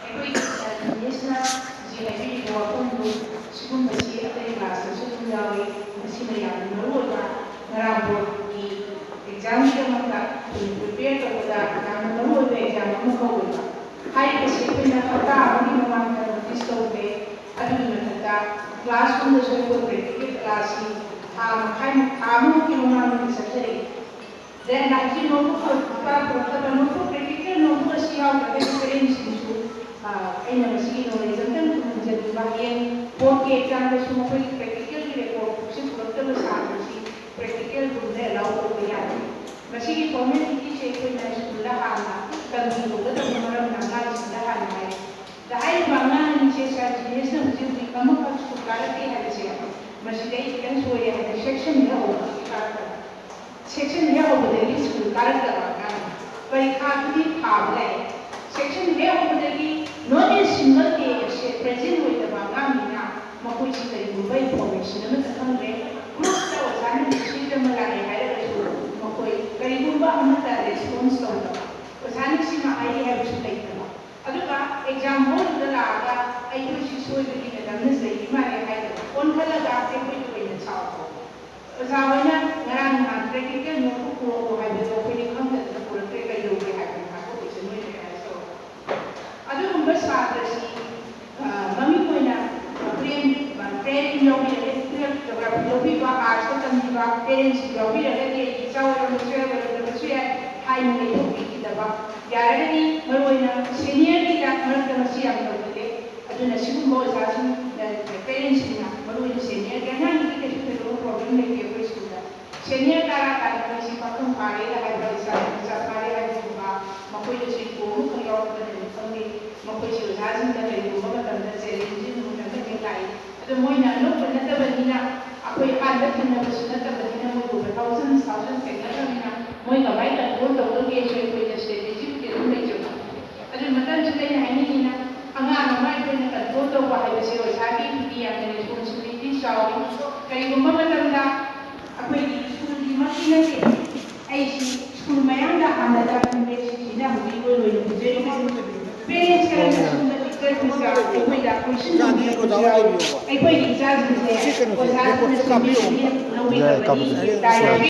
ꯑꯩꯈꯣꯏꯒꯤ ꯃꯤꯁꯅ ꯍꯧꯖꯤꯛ ꯍꯥꯏꯕꯤꯔꯤꯕ ꯋꯥꯐꯝꯗꯨ ꯁꯤꯒꯨꯝꯕꯁꯤ ꯑꯇꯩ ꯀ꯭ꯂꯥꯁꯇꯁꯨ ꯑꯗꯨꯝ ꯌꯥꯎꯏ ꯃꯁꯤꯅ ꯌꯥꯝꯅ ꯃꯔꯨꯑꯣꯏꯕ ꯉꯔꯥꯡ ꯕꯣꯔꯗꯀꯤ ꯑꯦꯛꯖꯥꯝꯒꯤꯗꯃꯛꯇ ꯑꯩꯈꯣꯏꯅ ꯄ꯭ꯔꯤꯄꯦꯌꯔ ꯇꯧꯕꯗ ꯌꯥꯝꯅ ꯃꯔꯨꯑꯣꯏꯕ ꯑꯦꯛꯖꯥꯝ ꯑꯃ ꯀꯧꯋꯦꯕ ꯍꯥꯏꯔꯤꯕꯁꯤ ꯑꯩꯈꯣꯏꯅ ꯍꯞꯇꯥ ꯑꯃꯒꯤ ꯃꯃꯥꯡꯗ ꯅꯣꯇꯤꯁ ꯇꯧꯗꯦ ꯑꯗꯨꯒꯤ ꯃꯊꯛꯇ ꯀ꯭ꯂꯥꯁꯔꯨꯝꯗꯁꯨ ꯑꯩꯈꯣꯏ ꯄ꯭ꯔꯦꯛꯇꯤꯀꯦꯜ ꯀ꯭ꯂꯥꯁꯁꯤ ꯊꯥ ꯑꯃꯃꯨꯛꯀꯤ ꯃꯃꯥꯡꯗꯗꯤ ꯆꯠꯊꯔꯛꯏ then like notebook purakꯇꯕ notebook practical notebook ꯑꯁꯤ ꯌꯥꯎꯗ꯭ꯔꯒꯗꯤ ꯄꯦꯔꯦꯟꯁꯁꯤꯡꯁꯨ ꯑꯩꯅ ꯃꯁꯤꯒꯤ ꯅꯣꯂꯦꯖ ꯑꯝꯇꯪ ꯈꯪꯖꯅꯤꯡꯕ ꯍꯌꯦꯡ ꯕꯣꯔꯗꯀꯤ ꯑꯦꯛꯖꯥꯝꯗꯁꯨ ꯃꯈꯣꯏꯒꯤ ꯄ꯭ꯔꯦꯛꯇꯤꯀꯦꯜꯒꯤ ꯔꯦꯀꯣꯔꯗꯁꯤ ꯄꯨꯔꯛꯇꯕ ꯁꯥꯇ꯭ꯔꯁꯤ ꯄ꯭ꯔꯦꯛꯇꯤꯀꯦꯜꯒꯨꯝꯕꯗ ꯑꯦꯂꯥꯎ ꯇꯧꯕ ꯌꯥꯗꯦ ꯃꯁꯤꯒꯤ ꯐꯣꯔꯃꯦꯂꯤꯇꯤꯁꯦ ꯑꯩꯈꯣꯏꯅ ꯁ꯭ꯀꯨꯜꯗ ꯍꯥꯟꯅ ꯇꯝꯕꯤꯍꯧꯒꯗꯕ ꯃꯔꯝꯅ ꯑꯉꯥꯡꯁꯤꯡꯗ ꯍꯥꯟꯅ ꯍꯥꯏ ꯍꯥꯏꯔꯤꯕ ꯑꯉꯥꯡ ꯑꯅꯤꯁꯦ ꯁꯥꯔ ꯖꯤꯅꯦꯁꯅ ꯍꯧꯖꯤꯛ ꯍꯧꯖꯤꯛ ꯑꯃꯈꯛ ꯁ꯭ꯀꯨꯜ ꯀꯥꯔꯛꯇꯦ ꯍꯥꯏꯕꯁꯦ ꯃꯁꯤꯗ ꯑꯩ ꯈꯤꯇꯪ ꯁꯣꯏꯔꯦ ꯍꯥꯏꯕꯗꯤ ꯁꯦꯛꯁꯟ ꯍꯧꯕꯗꯒꯤ ꯀꯥꯔꯛꯇꯕ ꯁꯦꯛꯁꯟ ꯍꯧꯕꯗꯒꯤ ꯁ꯭ꯀꯨꯜ ꯀꯥꯔꯛꯇꯕ ꯑꯉꯥꯡ ꯄꯔꯤꯈꯥ ꯈꯨꯗꯤꯡ ꯊꯥꯕ ꯂꯥꯛꯑꯦ ꯁꯦꯛꯁꯟ ꯍꯧꯕꯗꯒꯤ ꯅꯣꯠ ꯑꯦ ꯁꯤꯡꯒꯜ ꯗꯦ ꯄ꯭ꯔꯦꯖꯦꯟ ꯑꯣꯏꯗꯕ ꯑꯉꯥꯡꯅꯤꯅ ꯃꯈꯣꯏꯁꯤ ꯀꯔꯤꯒꯨꯝꯕ ꯏꯟꯐꯣꯔꯃꯦꯁꯟ ꯑꯃꯠꯇ ꯈꯪꯗ꯭ꯔꯦ ꯒ꯭ꯔꯨꯞꯇ ꯑꯣꯖꯥꯅ ꯃꯦꯁꯦꯖ ꯑꯃ ꯂꯥꯛꯑꯦ ꯍꯥꯏꯔꯒꯁꯨ ꯃꯈꯣꯏ ꯀꯔꯤꯒꯨꯝꯕ ꯑꯃꯠꯇ ꯔꯦꯁꯄꯣꯟꯁ ꯇꯧꯗꯕ ꯑꯣꯖꯥꯅ ꯁꯤꯃ ꯍꯥꯏꯔꯤ ꯍꯥꯏꯕꯁꯨ ꯂꯩꯇꯕ ꯑꯗꯨꯒ ꯑꯦꯛꯖꯥꯝ ꯍꯣꯜꯗꯨꯗ ꯂꯥꯛꯑꯒ ꯑꯩꯈꯣꯏꯁꯤ ꯁꯣꯏꯕꯒꯤ ꯃꯦꯗꯥꯝꯅ ꯆꯩꯕꯤ ꯃꯥꯜꯂꯦ ꯍꯥꯏꯗꯅ ꯑꯣꯟꯈꯠꯂꯒ ꯑꯩꯈꯣꯏꯗ ꯑꯣꯏꯅ ꯁꯥꯎꯕ ꯑꯣꯖꯥ ꯍꯣꯏꯅ ꯉꯔꯥꯡ ꯅꯍꯥꯟ ꯄ꯭ꯔꯦꯛꯇꯤꯀꯦꯜ ꯅꯣꯠꯕꯨꯛ ꯄꯨꯔꯛꯑꯣ ꯍꯥꯏꯕꯗꯣ ꯑꯩꯈꯣꯏꯗꯤ ꯈꯪꯗꯗꯅ ꯄꯨꯔꯛꯇ꯭ꯔꯦ ꯀꯩꯗꯧꯒꯦ ꯍꯥꯏꯕꯗꯣ ꯍꯥꯏꯕꯗꯣ ꯅꯣꯏꯅ ꯔꯤꯌꯥꯏꯁ ꯇꯧꯔꯣ ꯑꯗꯨꯒꯨꯝꯕ ꯁꯥꯇ꯭ꯔꯁꯤ ꯃꯃꯤꯡ ꯑꯣꯏꯅ ꯇ꯭ꯔꯦꯅꯤꯡ ꯂꯧꯕꯤꯔꯒ ꯖꯤꯑꯣꯒ꯭ꯔꯥꯐꯤ ꯂꯧꯕꯤꯕ ꯑꯥꯔꯠꯁꯇ ꯇꯝꯕꯤꯕ ꯄꯦꯔꯦꯟꯁꯁꯤꯡ ꯌꯥꯎꯕꯤꯔꯒꯗꯤ ꯑꯩꯒꯤ ꯏꯆꯥ ꯑꯣꯏꯔꯝꯕꯁꯨ ꯌꯥꯏ ꯑꯣꯏꯔꯝꯗꯕꯁꯨ ꯌꯥꯏ ꯍꯥꯏꯅ ꯂꯩꯊꯣꯛꯄꯤꯈꯤꯗꯕ ꯌꯥꯔꯒꯗꯤ ꯃꯔꯨꯑꯣꯏꯅ ꯁꯦꯅꯤꯌꯔꯒꯤꯗ ꯃꯔꯛꯇ ꯃꯁꯤ ꯌꯥꯝ ꯇꯧꯒꯜꯂꯦ ꯑꯗꯨꯅ ꯁꯤꯒꯨꯝꯕ ꯑꯣꯖꯥꯁꯤꯡ ꯄꯦꯔꯦꯟꯁꯁꯤꯡꯅ ꯃꯔꯨꯑꯣꯏꯅ ꯁꯦꯅꯤꯌꯔꯒꯤ ꯑꯉꯥꯡꯒꯤꯗꯤ ꯀꯩꯁꯨ ꯊꯣꯏꯗꯣꯛꯄ ꯄ꯭ꯔꯣꯕ꯭ꯂꯦꯝ ꯂꯩꯇꯦ ꯑꯩꯈꯣꯏ ꯁ꯭ꯀꯨꯜꯗ ꯁꯦꯅꯤꯌꯔ ꯀꯥꯔꯛꯑꯀꯥꯟꯗ ꯃꯣꯏꯁꯤ ꯄꯥꯈꯪ ꯐꯥꯔꯦꯒ ꯍꯥꯏꯕ ꯏꯆꯥ ꯐꯥꯔꯦ ꯍꯥꯏꯕꯒꯨꯝꯕ ꯃꯈꯣꯏꯗꯁꯨ ꯏꯒꯣ ꯑꯃꯈꯛ ꯌꯥꯎꯔꯛꯄꯗꯅꯤ ꯈꯪꯗꯦ ꯃꯈꯣꯏꯁꯤ ꯑꯣꯖꯥꯁꯤꯡꯗ ꯀꯔꯤꯒꯨꯝꯕ ꯃꯇꯝꯗ ꯆꯦꯂꯦꯟꯖꯤꯡ ꯑꯃꯈꯛ ꯂꯥꯛꯏ ꯑꯗꯣ ꯃꯣꯏꯅ ꯑꯅꯧꯕ ꯅꯠꯇꯕꯅꯤꯅ ꯑꯩꯈꯣꯏ ꯍꯥꯟꯅ ꯊꯦꯡꯅꯕꯁꯨ ꯅꯠꯇꯕꯅꯤꯅ ꯃꯣꯏꯕꯨ ꯊꯥꯎꯖꯟ ꯊꯦꯡꯅꯗꯕꯅꯤꯅ ꯃꯣꯏ ꯀꯃꯥꯏꯅ ꯀꯟꯇ꯭ꯔꯣꯜ ꯇꯧꯗꯒꯦꯁꯨ ꯑꯩꯈꯣꯏꯗ ꯏꯁꯇ꯭ꯔꯦꯇꯦꯖꯤꯕꯨꯗꯤ ꯑꯗꯨꯝ ꯂꯩꯖꯕ ꯑꯗꯨ ꯃꯇꯝꯁꯤꯗ ꯑꯩꯅ ꯍꯥꯏꯅꯤꯡꯉꯤꯅ ꯑꯉꯥꯡ ꯑꯃ ꯑꯩꯈꯣꯏꯅ ꯀꯟꯇ꯭ꯔꯣꯜ ꯇꯧꯕ ꯍꯥꯏꯕꯁꯦ ꯑꯣꯖꯥꯒꯤ ꯌꯥꯝꯅ ꯔꯦꯁꯄꯣꯟꯁꯤꯕꯤꯂꯤꯇꯤ ꯆꯥꯎꯏ ꯀꯔꯤꯒꯨꯝꯕ ꯃꯇꯝꯗ ꯑꯩꯈꯣꯏꯒꯤ ꯁ꯭ꯀꯨꯜꯒꯤꯃꯛꯇꯤ ꯅꯠꯇꯦ ꯑꯩꯁꯤ ꯁ꯭ꯀꯨल ꯃꯌꯥꯝꯗ ꯍꯥꯟꯅꯗ ꯁꯤꯅ ꯍꯧꯖꯤꯛ ꯑꯣꯏꯅ ꯄꯤꯖꯔꯤꯕꯁꯤ ꯄꯦꯔꯦꯟꯁ ꯈꯔꯅ ꯁ꯭ꯀꯨꯜꯗ ꯇꯤꯆꯔꯁꯤꯡꯒ ꯑꯩꯈꯣꯏꯗ ꯀꯣꯏꯁꯤꯟꯅꯕꯤꯔꯛꯄꯁꯨ ꯌꯥꯎꯏ ꯑꯩꯈꯣꯏꯒꯤ ꯏꯆꯥꯁꯤꯡꯁꯦ ꯑꯣꯖꯥꯁꯤꯡꯅ ꯁꯦꯝꯕꯤꯔꯒ ꯂꯧꯕꯤꯗꯕꯅꯤ